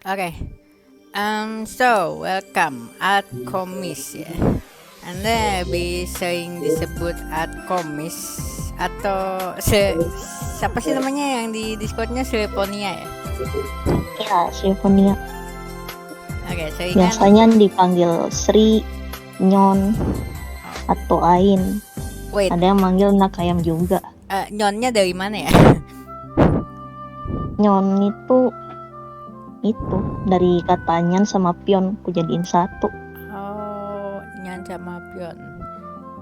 Okay. So welcome at Komis ya. Anda sering disebut at Komis atau siapa sih namanya yang di Discordnya Seleponia ya? Ya, Sylvania. Oke, seringan. Biasanya dipanggil Sri, Nyon, atau Ain. Wait, Ada yang manggil Nakayam juga. nyonnya dari mana ya? Nyon itu dari kata nyan sama pion ku jadiin satu. Oh, nyan sama pion.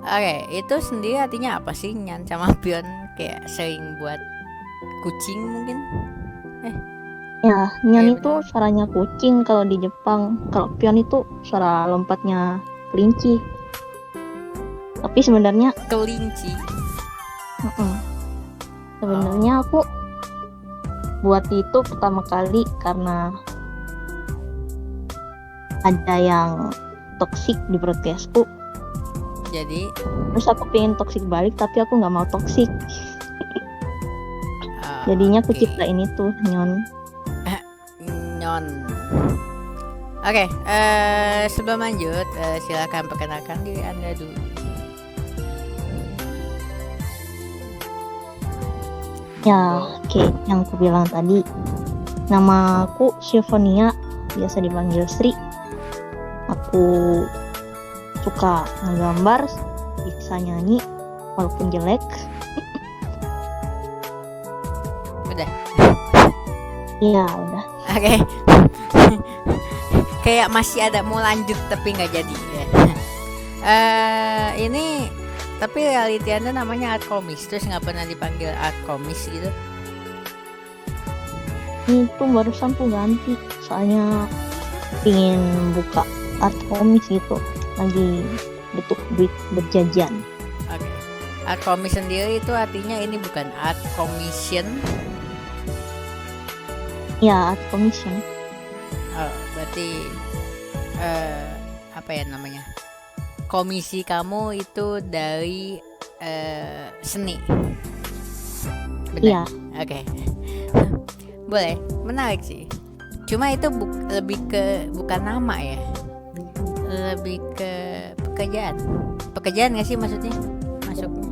Oke, itu sendiri artinya apa sih nyan sama pion? Kayak sering buat kucing mungkin? Ya, nyan Iya, itu benar. suaranya kucing kalau di Jepang. Kalau pion itu suara lompatnya kelinci. Tapi sebenarnya Kelinci. sebenarnya aku buat itu pertama kali karena ada yang toksik di broadcastku. Jadi, Terus aku pengen toksik balik tapi aku nggak mau toksik. Jadinya aku oke. ciptain itu Nyon. Nyon. Oke, sebelum lanjut, silakan perkenalkan diri Anda dulu. Ya, oke, yang aku bilang tadi. Nama aku Sylvania, biasa dipanggil Sri. Aku suka ngegambar, bisa nyanyi walaupun jelek. Udah. Iya, udah. Oke. Kayak masih ada mau lanjut tapi nggak jadi ya. Ini tapi reality Anda namanya art komis, terus nggak pernah dipanggil art komis gitu? Itu barusan tuh ganti, soalnya ingin buka art komis gitu. Lagi butuh duit berjajan. Oke. Art komis sendiri itu artinya ini bukan art commission. Ya, art commission. Oh, berarti apa ya namanya? Komisi kamu itu dari seni. Benar. Iya. Oke. Boleh, menarik sih. Cuma itu lebih ke bukan nama ya. Lebih ke pekerjaan. Pekerjaan nggak sih maksudnya? Masuknya.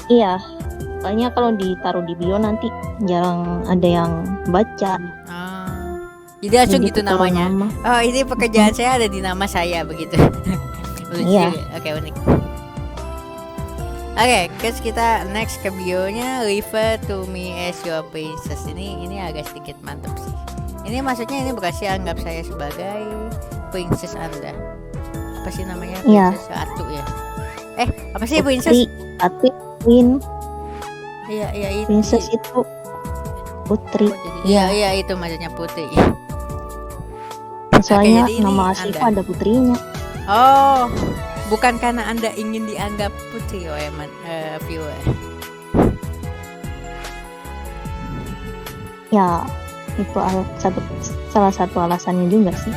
Iya. Soalnya kalau ditaruh di bio nanti jarang ada yang baca. Jadi langsung Jadi gitu taruh namanya. nama. Oh, ini pekerjaan saya ada di nama saya begitu. Lucu Iya. juga. Oke, unik. Oke, terus kita next ke bionya, refer to me as your princess. Ini agak sedikit mantap sih. Ini maksudnya ini bukan sih anggap saya sebagai princess Anda. Apa sih namanya? Iya. Princess Ratu ya. Apa sih princess? Putri, Queen. Iya itu. Princess itu putri. Iya itu maksudnya putri. Soalnya Oke, jadi nama ini asliku Anda. ada putrinya. Oh, bukan karena Anda ingin dianggap putri viewer. Ya, itu salah satu alasannya juga sih.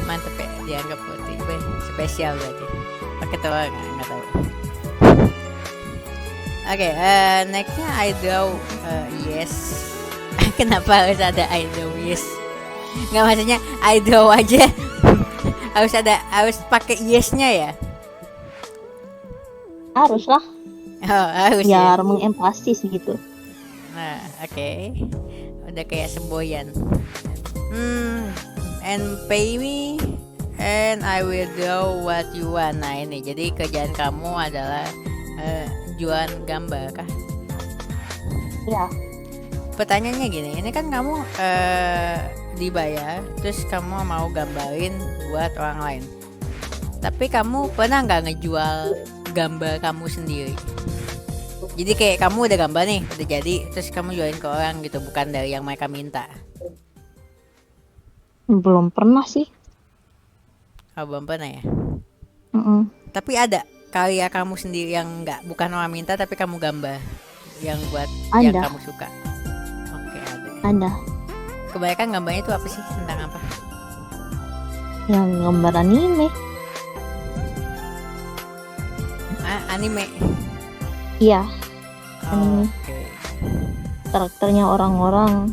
Mantep ya, dianggap putri. Spesial berarti. Pakai tahu nggak tahu. Oke, nextnya I draw yes. Kenapa harus ada I draw yes? Nggak, maksudnya I draw aja. harus pakai yesnya ya. Haruslah. Oh, harus biar ya. mengempasis gitu. Nah, oke. Udah kayak semboyan. And pay me and I will do what you want. Nah, ini jadi kerjaan kamu adalah jualan gambar kah? Iya. Pertanyaannya gini, ini kan kamu dibayar, terus kamu mau gambarin buat orang lain. Tapi kamu pernah nggak ngejual gambar kamu sendiri? Jadi kayak kamu udah gambar nih, udah jadi, terus kamu jualin ke orang gitu, bukan dari yang mereka minta. Belum pernah sih. Oh, belum pernah ya? Mm-mm. Tapi ada karya kamu sendiri yang bukan orang minta tapi kamu gambar, yang buat yang Ada. kamu suka. Oke, ada. Ada. Kebanyakan gambarnya itu apa sih, tentang apa? Yang gambar anime. Anime. Iya. Oh, Anime. oke. karakternya orang-orang.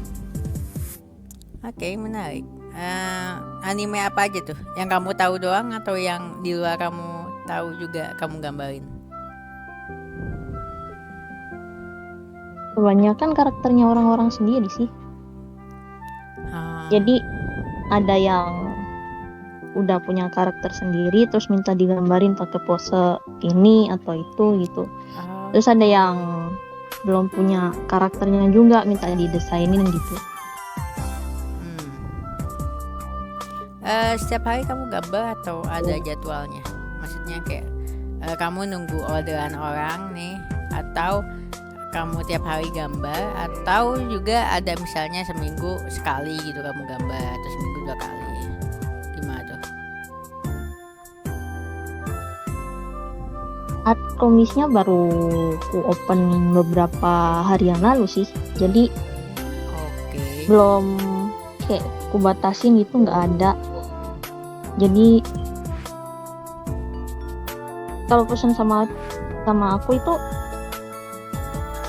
Oke, menarik. Anime apa aja tuh? Yang kamu tahu doang atau yang di luar kamu tahu juga kamu gambarin? Kebanyakan karakternya orang-orang sendiri sih. Jadi ada yang udah punya karakter sendiri terus minta digambarin pakai pose ini atau itu gitu. Terus ada yang belum punya karakternya juga minta didesainin gitu. Setiap hari kamu gambar atau ada jadwalnya? Maksudnya kayak kamu nunggu orderan orang nih, atau kamu tiap hari gambar, atau juga ada misalnya seminggu sekali gitu kamu gambar, atau seminggu 2 kali. Gimana tuh? Art komisnya baru ku open beberapa hari yang lalu sih. Jadi belum kayak ku batasin gitu, nggak ada. Jadi kalau pesan sama aku itu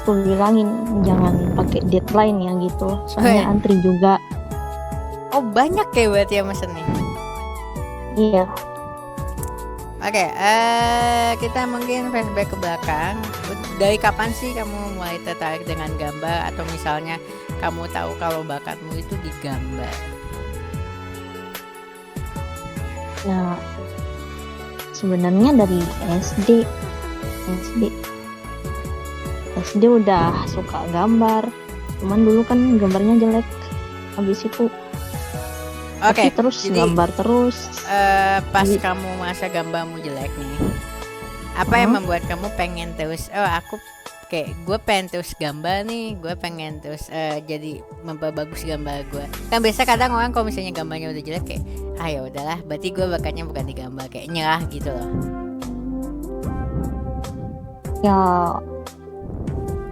aku bilangin jangan pakai deadline ya gitu, soalnya antri juga. Oh banyak ya berarti ya mesen nih. Iya. Oke, kita mungkin flashback ke belakang. Dari kapan sih kamu mulai tertarik dengan gambar, atau misalnya kamu tahu kalau bakatmu itu di gambar? Ya sebenarnya dari SD udah suka gambar, cuman dulu kan gambarnya jelek. Habis itu terus jadi, gambar terus. Pas kamu masa gambarmu jelek nih, apa yang membuat kamu pengen terus? Aku kayak gue pengen terus gambar nih, gue pengen terus jadi memperbagus gambar gue. Kan biasa kadang orang kalau misalnya gambarnya udah jelek kayak ya udahlah, berarti gue bakatnya bukan di gambar, kayak nyerah gitu loh. Ya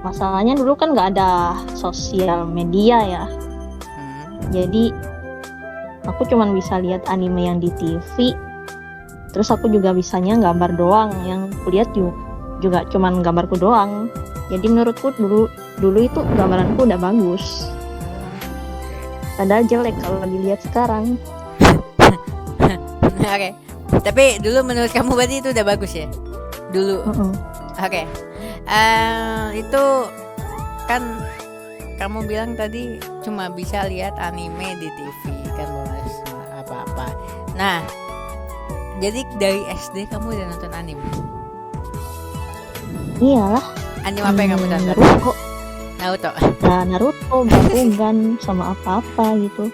masalahnya dulu kan nggak ada sosial media ya. Jadi aku cuman bisa lihat anime yang di TV. Terus aku juga bisanya gambar doang, yang kulihat juga cuman gambarku doang. Jadi menurutku dulu itu gambaranku udah bagus. Padahal jelek kalau dilihat sekarang. Oke. Tapi dulu menurut kamu berarti itu udah bagus ya? Dulu. Oke. Itu kan kamu bilang tadi cuma bisa lihat anime di TV, kan boleh apa-apa. Nah, jadi dari SD kamu udah nonton anime? Iyalah. Anime apa yang kamu tonton? Naruto. Nah, Naruto, Bakugan, sama apa-apa gitu.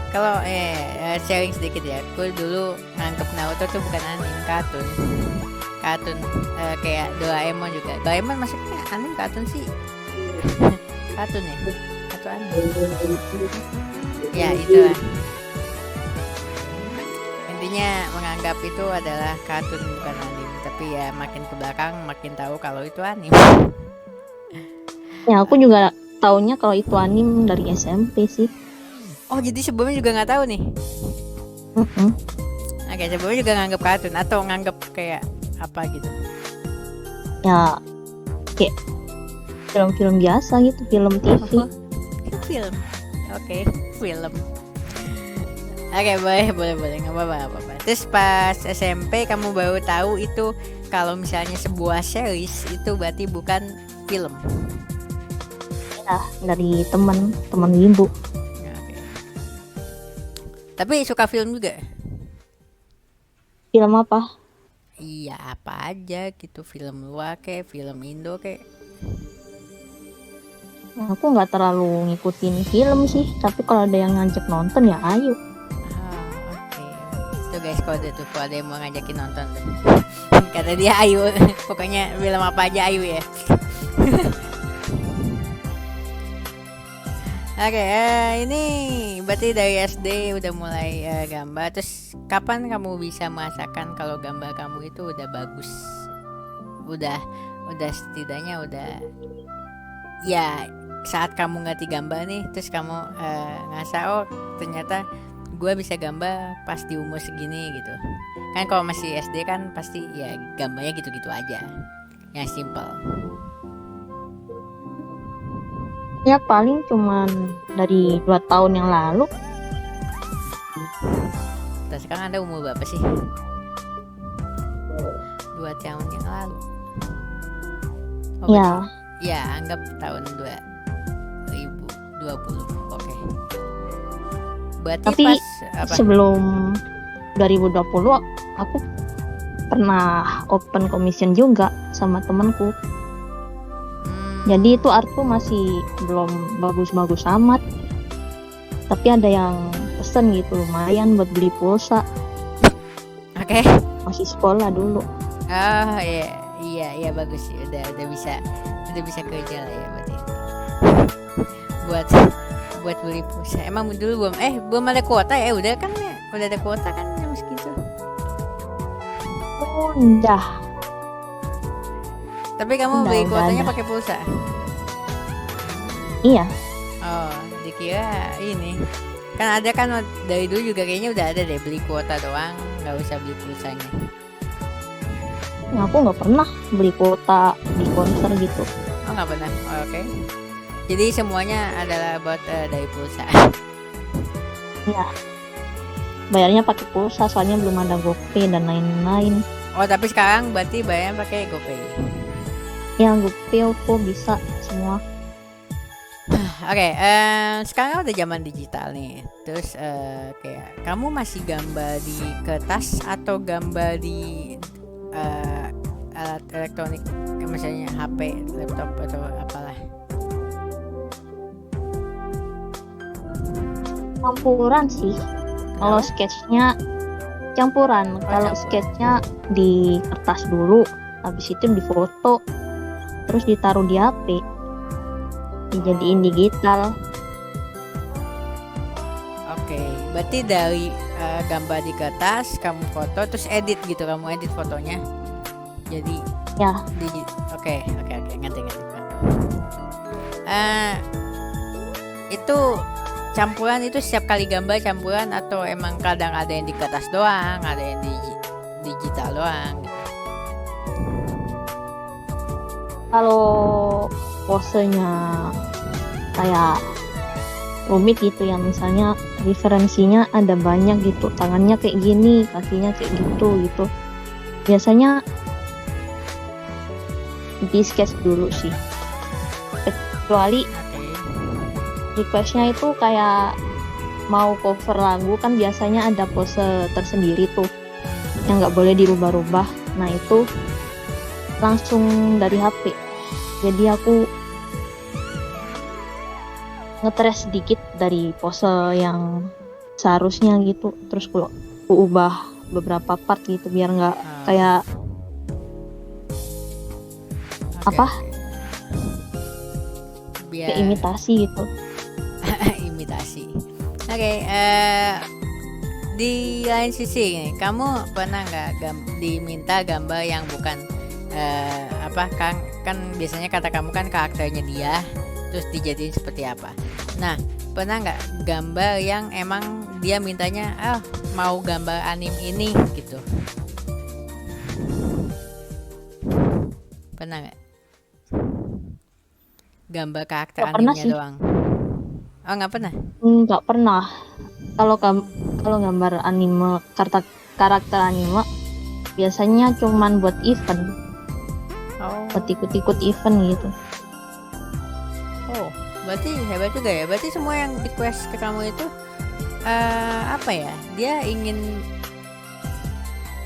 Kalau sharing sedikit ya, aku dulu nganggep Naruto tuh bukan anime, kartun kayak Doraemon juga. Doraemon masuknya anime kartun sih? Kartun ya? Atau anime? Ya itulah. Intinya menganggap itu adalah kartun bukan anime. Tapi ya makin ke belakang makin tahu kalau itu anime. Ya aku juga taunya kalau itu anime dari SMP sih. Oh jadi sebelumnya juga nggak tahu nih? Oke, sebelumnya juga nganggap kartun atau nganggap kayak apa gitu? Ya kayak film-film biasa gitu, film TV. Film. Oke, film. Oke, boleh nggak apa-apa. Terus pas SMP kamu baru tahu itu kalau misalnya sebuah series itu berarti bukan film. Ya dari teman ibu. Tapi suka film juga? Film apa? Iya, apa aja gitu, film luar kayak film Indo kayak. Aku nggak terlalu ngikutin film sih, tapi kalau ada yang ngajak nonton ya ayo. Oke. Tuh guys, kode tuh kalau ada yang mau ngajakin nonton kata dia ayo. Pokoknya film apa aja ayo ya. Oke, ini berarti dari SD udah mulai gambar. Terus kapan kamu bisa merasakan kalau gambar kamu itu udah bagus? Udah setidaknya udah ya saat kamu ngerti gambar nih, terus kamu ngerasa oh ternyata gue bisa gambar pas di umur segini gitu. Kan kalau masih SD kan pasti ya gambarnya gitu-gitu aja. yang simple? Ya paling cuman dari 2 tahun yang lalu. Terus sekarang Anda umur berapa sih? 2 tahun yang lalu. Oh, Ya. berarti, ya anggap tahun 2020. Oke. Berarti Tapi pas apa? sebelum 2020 aku pernah open commission juga sama temanku. Jadi itu artku masih belum bagus-bagus amat. Tapi ada yang pesen gitu, lumayan buat beli pulsa. Oke. Masih sekolah dulu. Oh iya bagus sih. Udah bisa kerja lah ya berarti. buat beli pulsa. Emang dulu belum ada kuota ya? Udah ada kuota kan jam segitu. Udah. Tapi kamu beli kuotanya pakai pulsa? Iya. Oh, dikira ini. Kan ada kan dari dulu juga kayaknya udah ada deh beli kuota doang, nggak usah beli pulsanya. Aku nggak pernah beli kuota di konser gitu. Oh nggak pernah. Oh, oke. Jadi semuanya adalah buat dari pulsa. Iya. Bayarnya pakai pulsa soalnya belum ada GoPay dan lain-lain. Oh tapi sekarang berarti bayarnya pakai GoPay. Ya GoPay kok bisa semua. Oke, sekarang udah zaman digital nih. Terus kayak kamu masih gambar di kertas atau gambar di alat elektronik, misalnya HP, laptop atau apalah? Campuran sih. Kalau sketchnya campuran. Kalau sketchnya di kertas dulu, habis itu difoto, terus ditaruh di HP, dijadiin digital. Oke, berarti dari gambar di kertas kamu foto terus edit gitu, kamu edit fotonya jadi ya. Oke, ngerti. Itu campuran itu setiap kali gambar campuran atau emang kadang ada yang di kertas doang, ada yang di digital doang gitu? Kalau posenya kayak rumit gitu ya, misalnya referensinya ada banyak gitu, tangannya kayak gini, kakinya kayak gitu, biasanya di sketch dulu sih, kecuali requestnya itu kayak mau cover lagu kan biasanya ada pose tersendiri tuh yang nggak boleh dirubah-rubah. Nah itu langsung dari HP, jadi aku ngetres sedikit dari pose yang seharusnya gitu, terus aku ubah beberapa part gitu biar nggak kayak biar kayak imitasi gitu. imitasi. Oke, di lain sisi nih, kamu pernah nggak diminta gambar yang bukan kan biasanya kata kamu kan karakternya dia terus dijadiin seperti apa. Nah, pernah nggak gambar yang emang dia mintanya mau gambar anime ini gitu? Pernah nggak? Gambar karakter animenya doang? Oh nggak pernah? Nggak pernah. Kalau gambar anime karakter anime biasanya cuman buat event, buat ikut-ikut event gitu. Oh, berarti hebat juga ya. Berarti semua yang request ke kamu itu apa ya? Dia ingin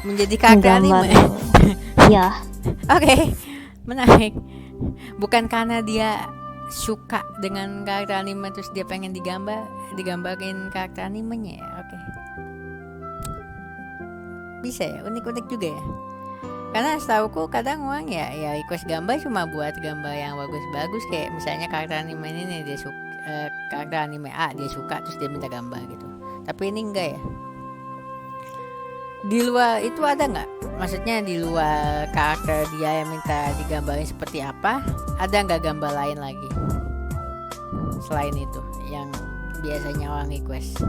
menjadi karakter anime. Iya. Oke, menarik. Bukan karena dia suka dengan karakter anime terus dia pengen digambarin karakter animenya ya. Oke. Bisa ya, unik-unik juga ya. Karena setauku kadang orang ya request gambar cuma buat gambar yang bagus-bagus, kayak misalnya karakter anime ini dia suka, karakter anime A dia suka terus dia minta gambar gitu. Tapi ini enggak ya. Di luar itu ada nggak? Maksudnya di luar karakter dia yang minta digambarin seperti apa, ada nggak gambar lain lagi selain itu yang biasanya orang request?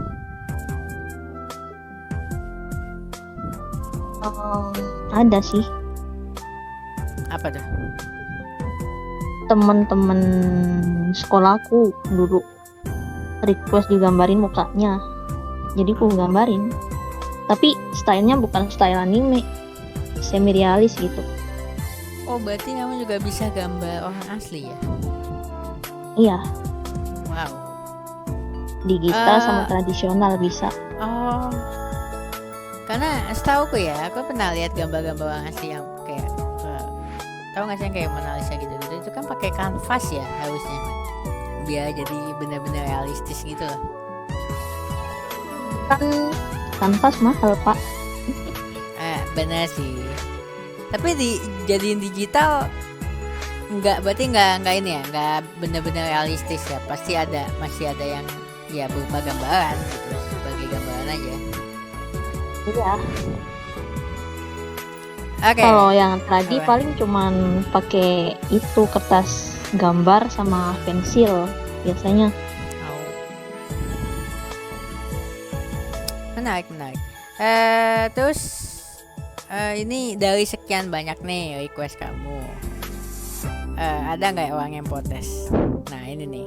Ada sih. Apa tuh? Temen-temen sekolahku dulu request digambarin mukanya, jadi aku gambarin. Tapi stylenya bukan style anime, semi realis gitu. Oh, berarti kamu juga bisa gambar orang asli ya? Iya, Wow. digital sama tradisional bisa. Oh, karena setahu aku ya, aku pernah lihat gambar-gambar orang asli yang kayak tahu nggak sih yang kayak Mona Lisa gitu, itu kan pakai kanvas ya harusnya, biar jadi benar-benar realistis gitu loh. Kan kanvas mahal pak. Benar sih. Tapi jadiin digital berarti nggak ini ya, nggak benar-benar realistis ya. Pasti masih ada yang ya berupa gambaran gitu, sebagai gambaran aja. Iya. Oke. Kalau yang tadi paling cuman pakai itu kertas gambar sama pensil biasanya. Menarik. Terus ini dari sekian banyak nih request kamu, ada nggak orang yang protes? Nah ini nih,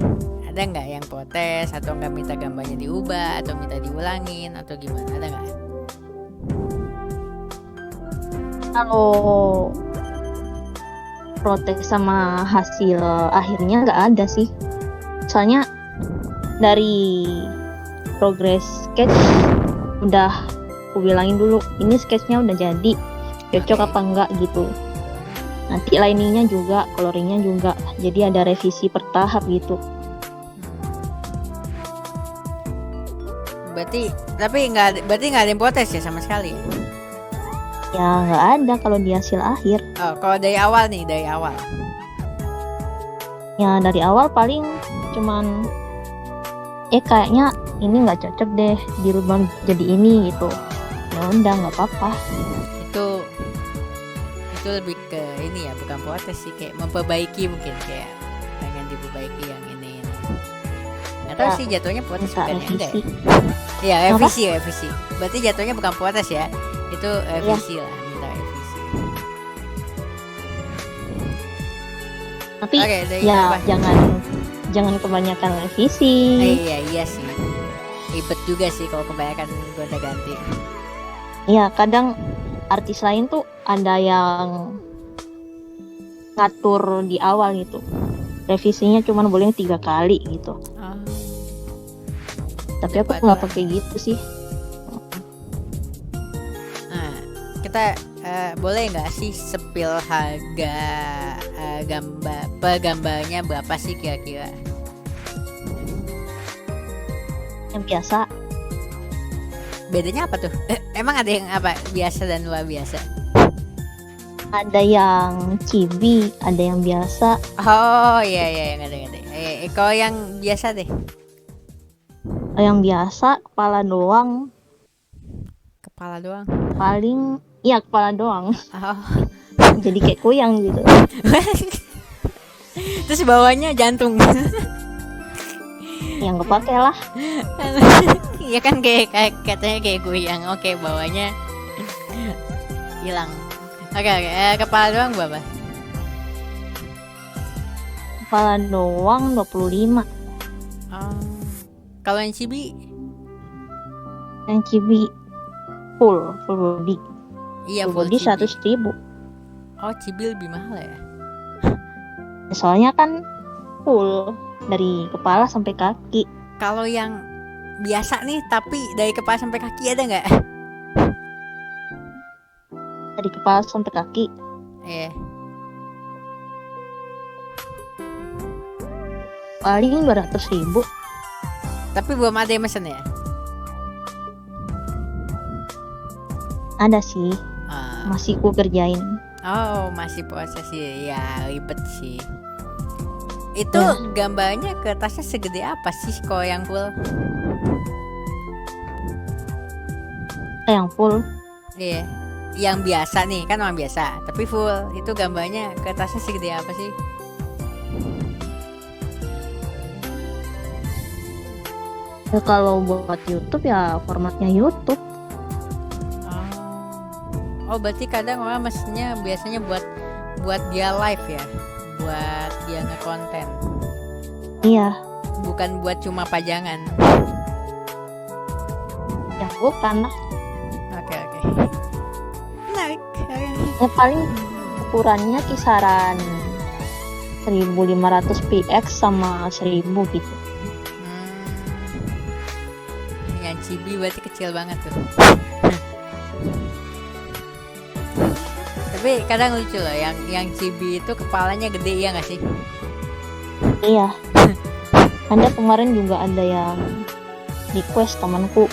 ada nggak yang protes atau nggak minta gambarnya diubah atau minta diulangin atau gimana? Ada nggak? Kalau protes sama hasil akhirnya nggak ada sih, soalnya dari progress sketch udah aku bilangin dulu, ini sketchnya udah jadi, cocok apa enggak gitu. Nanti liningnya juga, coloringnya juga, jadi ada revisi per tahap gitu. Berarti nggak ada yang protes ya sama sekali? Ya nggak ada kalau di hasil akhir. Oh, kalau dari awal nih, dari awal? Ya dari awal paling cuman kayaknya ini nggak cocok deh, dirubah jadi ini gitu. Ya udah nggak apa-apa. Itu lebih ke ini ya, bukan protes sih, kayak memperbaiki, mungkin kayak pengen diperbaiki yang ini. Nggak tahu sih jatuhnya protes bukan ya, enggak ya? Iya, revisi. Berarti jatuhnya bukan protes ya, itu revisi lah, minta revisi. Tapi ya jangan kebanyakan revisi. Iya sih, ribet juga sih kalau kebanyakan gonta-ganti. Iya, kadang artis lain tuh ada yang ngatur di awal gitu, revisinya cuma boleh 3 kali gitu. Tapi aku nggak pakai gitu sih. Nah, kita boleh nggak sih sepil harga gambarnya berapa sih kira-kira? Yang biasa. Bedanya apa tuh? Emang ada yang apa biasa dan luar biasa? Ada yang chibi, ada yang biasa. Oh iya yang ada. Kalau yang biasa deh. Yang biasa kepala doang. Kepala doang. Paling kepala doang. Oh. Jadi kayak kuyang gitu. Terus bawahnya jantung. Yang kepake lah. Iya kan kayak katanya kayak goyang. Oke, bawahnya hilang. Oke. Kepala doang berapa? Kepala doang 25. Kalau yang chibi? Yang chibi full body. Iya, full body 100.000. Oh, chibi lebih mahal ya? Soalnya kan full dari kepala sampai kaki. Kalau yang biasa nih, tapi dari kepala sampai kaki ada nggak? Dari kepala sampai kaki? Iya. Paling 200.000. Tapi belum ada yang mesen ya? Ada sih. Masih ku kerjain. Oh, masih proses ya, ribet sih. Itu gambarnya kertasnya segede apa sih kalau yang full? Yang full? Iya. Yang biasa nih, kan orang biasa, tapi full. Itu gambarnya kertasnya segede apa sih? Ya, kalau buat YouTube ya formatnya YouTube. Oh, berarti kadang orang mesinnya biasanya buat buat dia live ya, buat dia ngekonten, Iya, bukan buat cuma pajangan. ya bukan lah. Oke. Menarik. Oke. Ya paling ukurannya kisaran 1500 px sama 1000 gitu. Yang chibi berarti kecil banget tuh. Tapi kadang lucu loh, yang chibi itu kepalanya gede, ya nggak sih? Iya. Ada kemarin juga ada yang request temanku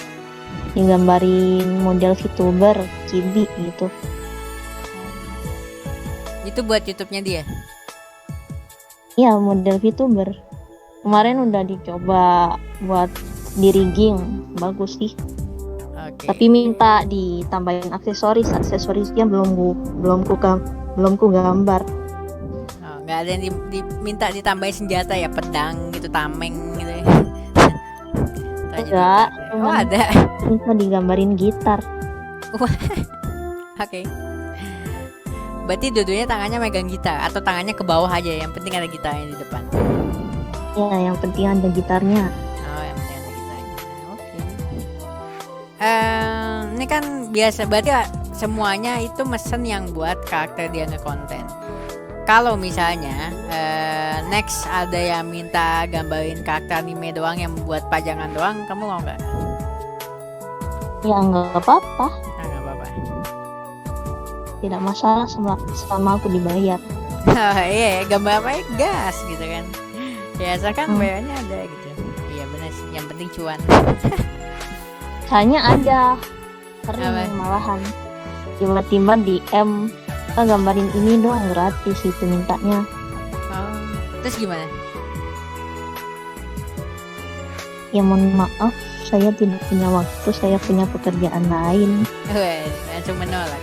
digambarin model VTuber chibi gitu. Itu buat YouTube-nya dia. Iya, model VTuber. Kemarin udah dicoba buat di rigging, bagus sih. Oke. Tapi minta ditambahin aksesorisnya belum ku gambar. Oh, nggak ada yang diminta ditambahin senjata ya, pedang gitu, tameng gitu ya. Enggak, Oh ada. minta digambarin gitar. Oke. Berarti dua-duanya tangannya megang gitar atau tangannya ke bawah aja, yang penting ada gitarnya di depan. Ya, yang penting ada gitarnya. Oh, yang penting ada gitarnya. Oke. Ini kan biasa, berarti semuanya itu mesen yang buat karakter dia ngekonten. Kalau misalnya next ada yang minta gambarin karakter anime doang yang buat pajangan doang, kamu mau nggak? Ya nggak apa-apa, Nah, nggak apa-apa. tidak masalah selama aku dibayar. Iya, gambar apa ya, gas gitu kan. Ya asalkan bayarnya ada gitu. Iya benar sih, yang penting cuan. Kayaknya ada sering Apa? malahan tiba-tiba DM gambarin ini doang gratis itu mintanya. Oh, terus gimana? Ya mohon maaf, saya tidak punya waktu, saya punya pekerjaan lain. Weh, langsung menolak.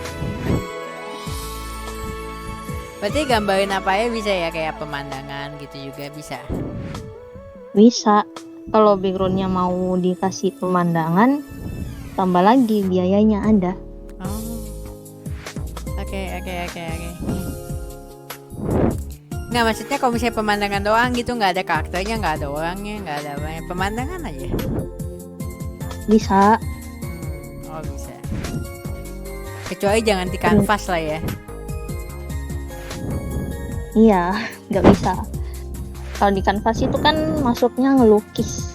Berarti gambarin apa ya bisa ya, kayak pemandangan gitu juga bisa. Bisa, kalau backgroundnya mau dikasih pemandangan, tambah lagi biayanya ada. Oh. Oke. Nggak, maksudnya kalau misalnya pemandangan doang gitu, nggak ada karakternya, nggak ada orangnya, nggak ada apa, pemandangan aja. Bisa, Oh bisa. Kecuali jangan di kanvas lah ya. iya, nggak bisa. Kalau di kanvas itu kan masuknya ngelukis.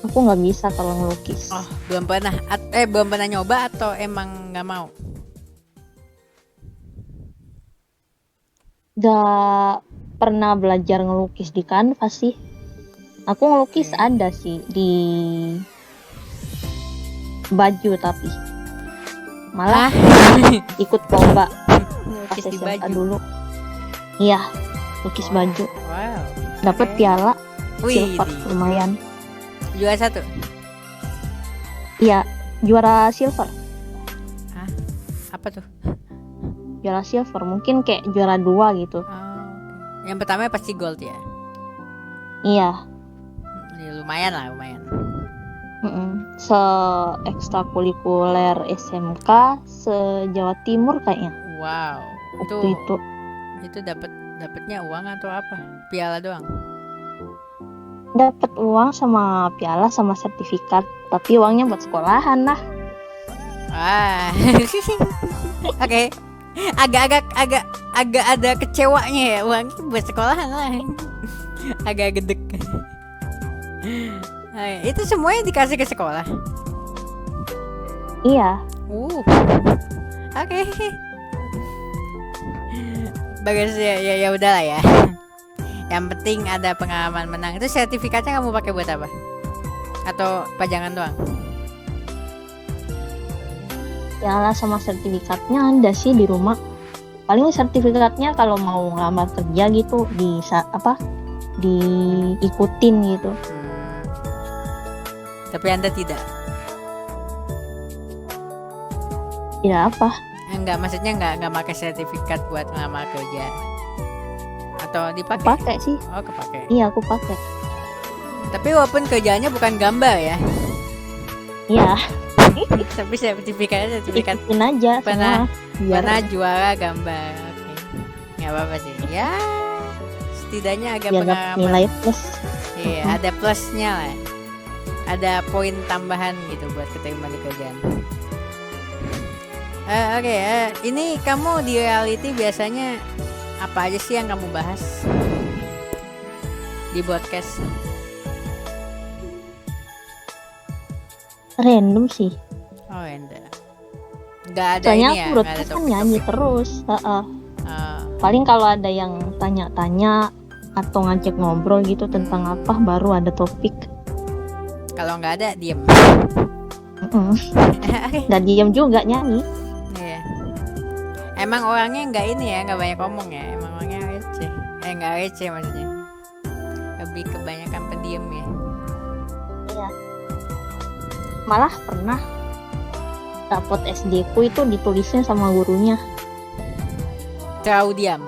Aku nggak bisa kalau ngelukis. Oh, belum pernah nyoba atau emang nggak mau? Nggak pernah belajar ngelukis di kanvas sih. Aku ngelukis ada sih di baju, tapi malah ikut lomba pas Lukis di SMA baju. dulu. Iya, lukis baju. Wow. Dapat Oke. piala Wih, silver, lumayan. juara 1. Iya, juara silver. Apa tuh? Juara silver, mungkin kayak juara 2 gitu. Oh, yang pertama pasti gold ya. Iya, Ya, lumayan lah, lumayan. se ekstrakurikuler SMK se Jawa Timur kayaknya. Wow. Waktu itu Itu dapatnya uang atau apa? Piala doang. dapat uang sama piala sama sertifikat, tapi uangnya buat sekolahan lah. Wah. Oke. Agak ada kecewanya ya, uang itu buat sekolahan lah. Agak gedek. Itu semuanya dikasih ke sekolah. Iya, Oke. Bagus ya udahlah ya. Yang penting ada pengalaman menang. Itu sertifikatnya kamu pakai buat apa? Atau pajangan doang? piala sama sertifikatnya ada sih di rumah. Paling sertifikatnya kalau mau ngelamar kerja gitu diikutin gitu. Tapi Anda tidak. Tidak apa? Enggak, maksudnya enggak pakai sertifikat buat ngelamar kerja. Atau dipakai? Pakai sih. Oh, kepake. Iya, aku pakai. Tapi walaupun kerjanya bukan gambar ya. Iya, Tapi sertifikat ikutin aja Pernah- semua. Biar pernah juara gambar. Oke. nggak apa-apa sih. Ya, setidaknya agak Biar dapat pengalaman. nilai plus. Iya, ada plusnya lah. Ada poin tambahan gitu buat keterima di kerjaan. Oke, ini kamu di reality biasanya apa aja sih yang kamu bahas di podcast? Random sih. Oh, enggak. Nggak ada Soalnya ini aku ya, menurut nggak ada kan topik-topik. nyanyi terus. Oh, Paling kalau ada yang tanya-tanya atau ngajak ngobrol gitu tentang apa, baru ada topik. kalau nggak ada diem. Oke. Nggak diem juga nyanyi. Iya. Emang orangnya nggak ini ya, nggak banyak ngomong ya. Emang orangnya receh. Nggak receh maksudnya. Lebih kebanyakan pendiam ya. Iya. Malah pernah rapot SD ku itu ditulisnya sama gurunya. Terlalu diam.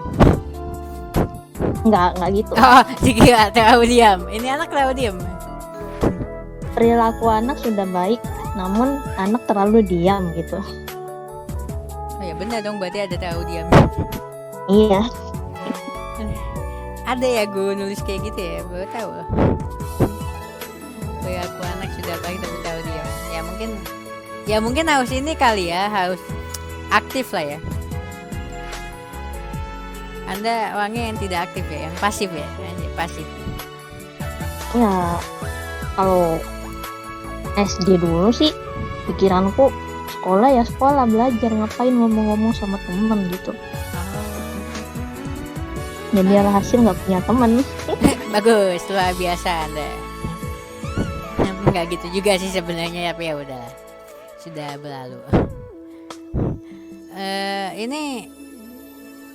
Nggak gitu. Oh, dikira terlalu diam. Ini anak terlalu diam. Perilaku anak sudah baik, namun anak terlalu diam gitu. Oh ya benar dong, berarti ada terlalu diam. Iya. Ada ya gue nulis kayak gitu ya, baru tahu loh. Perilaku anak sudah baik tapi terlalu diam. Ya mungkin harus ini kali ya, harus aktif lah ya. Anda orangnya yang tidak aktif ya, yang pasif ya, anjir, pasif. Ya, kalau SD dulu sih pikiranku sekolah ya sekolah, belajar, ngapain ngomong-ngomong sama temen gitu. Jadi alhasil nggak punya temen. Bagus, luar biasa Anda. Enggak gitu juga sih sebenarnya, tapi ya udahlah, sudah berlalu. Ini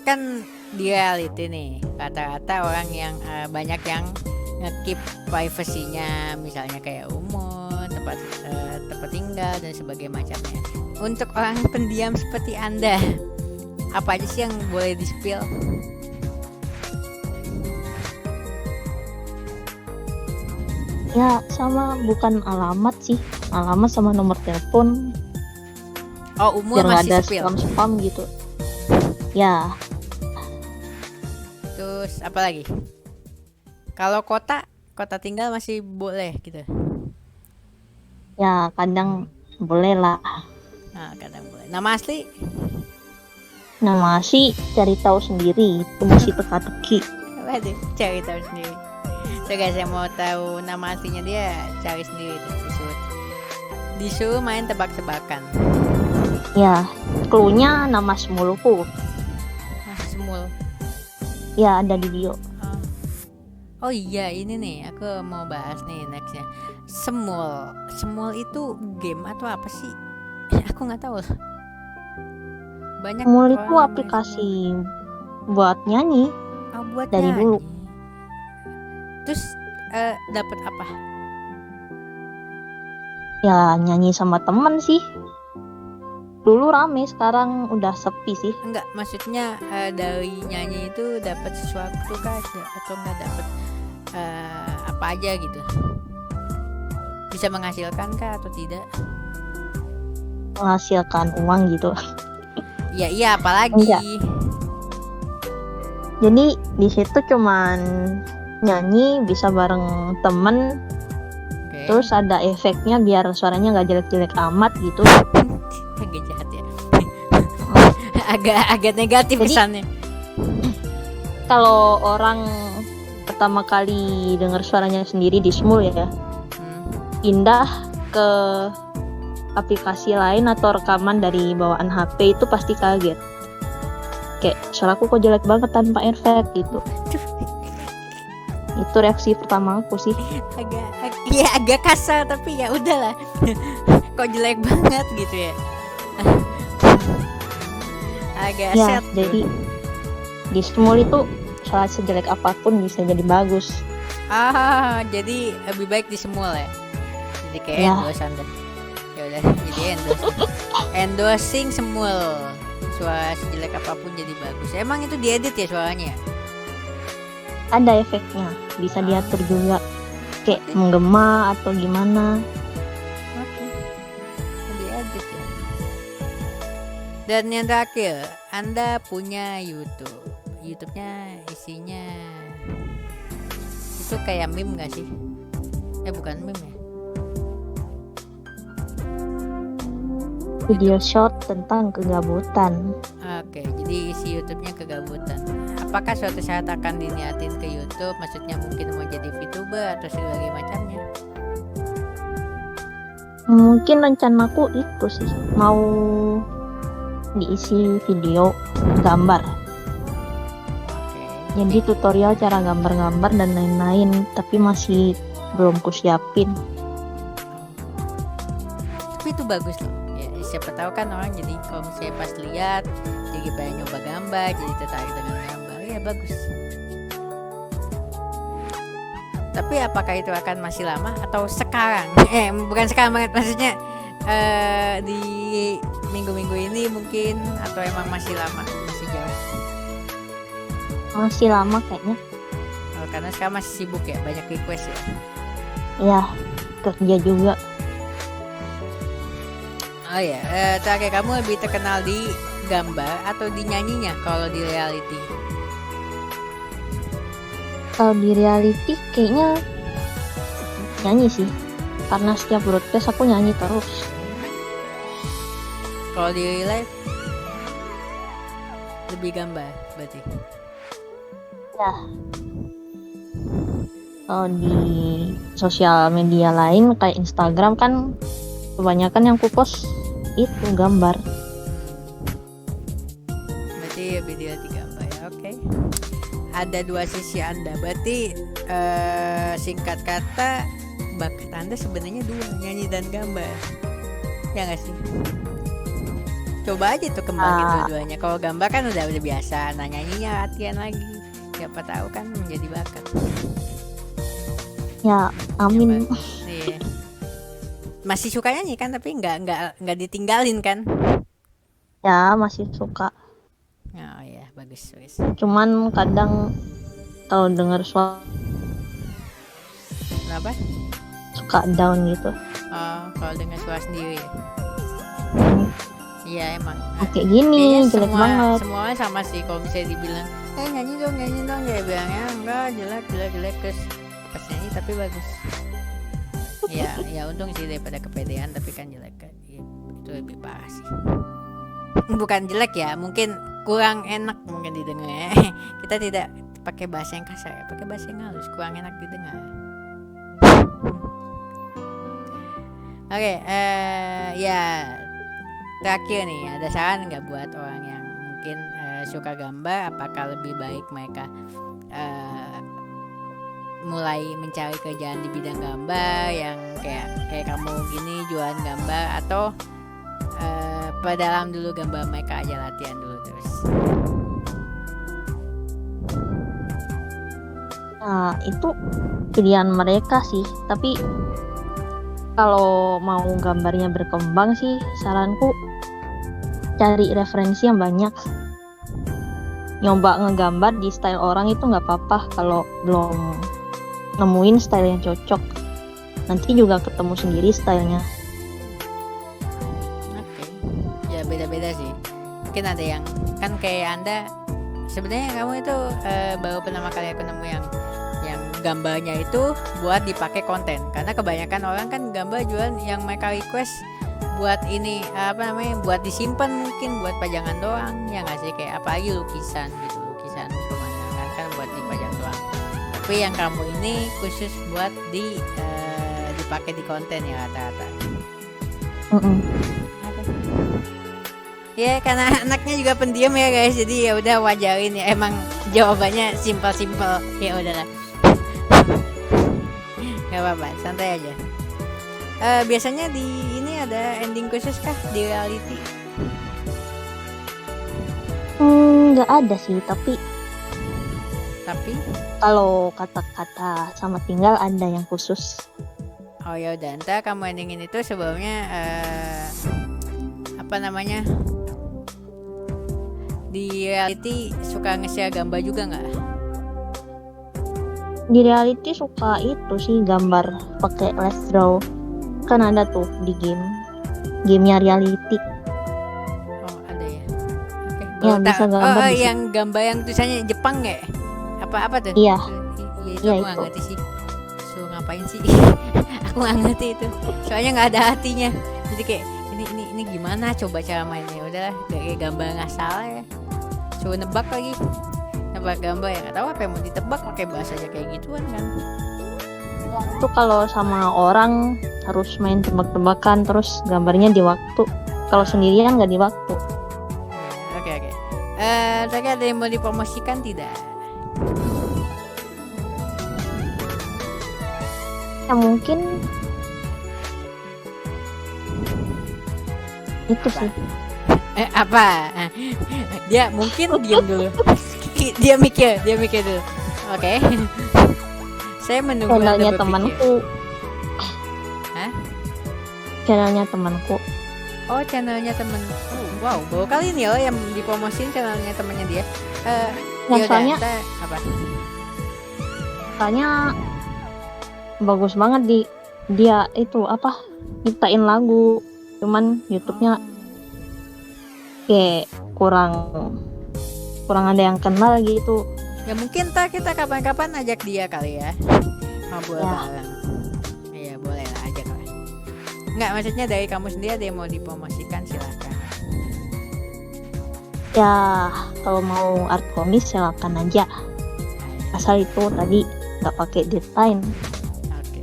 kan di reality nih, rata-rata orang yang banyak yang nge-keep privasinya, misalnya kayak umur, tempat tinggal dan sebagainya macamnya. Untuk orang pendiam seperti Anda, apa aja sih yang boleh di-spill? Ya sama, bukan alamat sih, alamat sama nomor telepon, Oh, umur biar nggak masih ada spill. spam gitu. Ya, Terus apa lagi? Kalau kota tinggal masih boleh gitu. ya kadang boleh lah. Nah, kadang boleh. Nama asli? Nama sih cari tahu sendiri, itu masih teka-teki. Waduh, cari tahu sendiri. So guys, yang mau tahu nama aslinya dia, cari sendiri tuh, disuruh main tebak-tebakan. Ya, clue-nya nama semulku. Semul. Ya ada di bio. Oh iya, ini nih aku mau bahas nih nextnya. Semul itu game atau apa sih? Aku nggak tahu. Banyak Semul orang itu main aplikasi buat nyanyi. Semul. Oh, buat dari nyanyi. dulu. Terus dapat apa? Ya nyanyi sama temen sih. Dulu rame, sekarang udah sepi sih. Enggak, maksudnya dari nyanyi itu dapat sesuatu kah atau nggak dapat apa aja gitu? Bisa menghasilkan kah atau tidak? Menghasilkan uang gitu. Iya, apalagi. Enggak. Jadi di situ cuman nyanyi bisa bareng temen. Oke. Terus ada efeknya biar suaranya nggak jelek-jelek amat gitu. Agak jahat ya. agak negatif Jadi, kesannya. Kalau orang pertama kali dengar suaranya sendiri di Smul ya, pindah ke aplikasi lain atau rekaman dari bawaan HP itu pasti kaget. Kayak suaraku kok jelek banget tanpa efek gitu. Itu reaksi pertama aku sih. agak kasar tapi ya udahlah. Kok jelek banget gitu ya. Agak Ya, sad. jadi di Smul itu salah sejelek apapun bisa jadi bagus. Jadi lebih baik di semua ya. Jadi kayak Ya. endorse Anda. Ya udah, jadi endorse. Endorsing semul. Suara sejelek apapun jadi bagus. Emang itu diedit ya suaranya? Ada efeknya, bisa diatur juga. Kayak menggema atau gimana. Oke. Diedit ya. Dan yang terakhir, Anda punya YouTube. YouTube-nya isinya itu kayak meme nggak sih? Bukan meme ya. Video short tentang kegabutan. Oke, jadi isi YouTube-nya kegabutan. Apakah suatu saat akan diniatin ke YouTube? Maksudnya mungkin mau jadi VTuber atau sebagainya macamnya? Mungkin rencanaku itu sih, mau diisi video gambar. Oke. Jadi tutorial cara gambar-gambar dan lain-lain, tapi masih belum kusiapin. Tapi itu bagus loh. Ya, siapa tahu kan orang jadi kalau misalnya pas lihat jadi pengen nyoba gambar, jadi tertarik dengan gambar. Ya bagus. Tapi apakah itu akan masih lama atau sekarang? Bukan sekarang banget, maksudnya di minggu-minggu ini mungkin, atau emang masih lama, masih jauh? Masih lama kayaknya. Karena sekarang masih sibuk ya, banyak request ya. Ya, kerja juga. Oh ya, terakhir kamu lebih terkenal di gambar atau di nyanyinya kalau di reality? Kalau di reality kayaknya nyanyi sih, karena setiap broadcast aku nyanyi terus. Kalau di real life lebih gambar berarti? Ya. Kalau di sosial media lain kayak Instagram kan kebanyakan yang ku post itu gambar. Berarti lebih di gambar ya, oke. Ada dua sisi Anda, berarti singkat kata bakat Anda sebenarnya dua, nyanyi dan gambar, ya nggak sih? Coba aja tuh kembangin dua-duanya. Kalau gambar kan udah biasa, nah nyanyinya latihan lagi, siapa tahu kan menjadi bakat. Ya, amin. Iya. Masih suka nyanyi kan, tapi nggak ditinggalin kan? Ya, masih suka. Oh ya, bagus. Cuman kadang kalau dengar suara Kenapa? suka down gitu. Oh, kalau dengar suara sendiri ya? Iya emang. Kayak gini, kayaknya jelek banget. Semuanya sama sih. Kalau misalnya dibilang, nyanyi dong, ya bilangnya enggak, jelek terus pas nyanyi tapi bagus. Ya untung sih daripada kepedean tapi kan jelek kan. Ya, itu lebih parah sih. Bukan jelek ya, mungkin kurang enak mungkin didengar. Kita tidak pakai bahasa yang kasar, pakai bahasa yang halus, kurang enak didengar. Oke, ya terakhir nih, ada saran nggak buat orang yang mungkin suka gambar? Apakah lebih baik mereka mulai mencari kerjaan di bidang gambar yang kayak kamu gini jualan gambar, atau perdalam dulu gambar mereka aja, latihan dulu terus? Nah, itu pilihan mereka sih. Tapi kalau mau gambarnya berkembang sih, saranku cari referensi yang banyak. Nyoba ngegambar di style orang itu nggak apa-apa kalau belum nemuin style yang cocok. Nanti juga ketemu sendiri stylenya. Oke. Ya beda-beda sih. Mungkin ada yang kan kayak Anda, sebenarnya kamu itu baru pertama kali aku nemu yang gambarnya itu buat dipakai konten. Karena kebanyakan orang kan gambar jualan yang mereka request buat ini buat disimpan, mungkin buat pajangan doang, ya nggak sih? Kayak apalagi lukisan pemandangan kan buat dipajang doang. Tapi yang kamu ini khusus buat dipakai di konten ya rata-rata. Ya karena anaknya juga pendiam ya guys, jadi ya udah wajarin ya, emang jawabannya simpel ya udahlah. Gak apa-apa, santai aja. Biasanya di ini ada ending khusus kah di reality? Nggak ada sih, tapi kalau kata-kata sama tinggal ada yang khusus. Oh ya udah, ntar kamu endingin itu sebelumnya di reality suka nge-share gambar juga nggak? Di reality suka itu sih gambar pakai Let's Draw. Kan ada tuh di gamenya reality. Oh ada ya. Oke, Ya, bisa gambar oh, bisa. yang gambar yang tulisannya Jepang nggak? Apa tuh? Iya, Itu iya aku nggak itu. ngerti sih. So ngapain sih? Aku nggak ngerti itu. Soalnya nggak ada hatinya. Jadi kayak ini gimana coba cara mainnya? Udahlah, kayak gambar nggak salah ya. Coba nebak lagi. Nebak gambar ya nggak tahu apa yang mau ditebak pakai bahasanya kayak gituan kan. Itu kalau sama orang harus main tebak-tebakan, terus gambarnya di waktu. Kalau sendirian nggak di waktu. Oke. Tadi ada yang mau dipromosikan tidak? Ya mungkin itu Apa? sih. Apa? Dia mungkin diam dulu. Dia mikir dulu. Oke. Saya menunggu Anda Channelnya berpikir. temanku. Hah? Channelnya temanku. Oh, channelnya temen. Oh, wow, baru kali ini loh yang dipromosin channelnya temennya dia. Ya, Yaudah, soalnya apa? soalnya bagus banget dia itu apa nyiptain lagu, cuman YouTube-nya kayak kurang ada yang kenal gitu. Ya mungkin kita kapan-kapan ajak dia kali ya. Ngobrol Ya. bareng. Iya, boleh lah, ajak lah. Enggak, maksudnya dari kamu sendiri ada yang mau dipromosikan, silakan. Ya kalau mau art komis silakan aja, asal itu tadi nggak pakai deadline. Oke.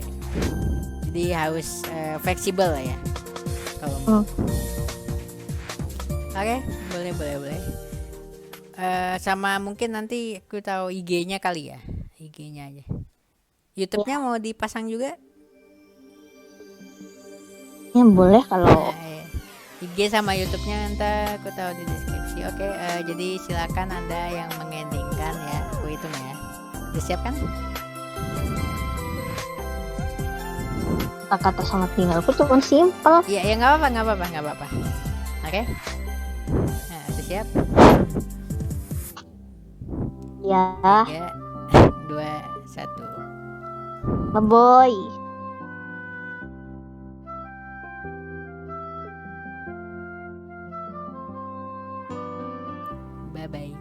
Jadi harus fleksibel lah ya. Kalau mau. Oke, boleh. Sama mungkin nanti aku tahu IG-nya kali ya. IG-nya aja. YouTube-nya mau dipasang juga? Ya boleh kalau Iya. IG sama YouTube-nya ntar aku tahu di deskripsi. Oke, jadi silakan Anda yang mengendingkan ya. Aku hitung ya. Udah siap kan? kata-kata sama tinggalku cuma simpel. Iya, ya nggak apa-apa. Oke. Nah, udah siap? Ya, 3, 2, 1. boy. Bye-bye.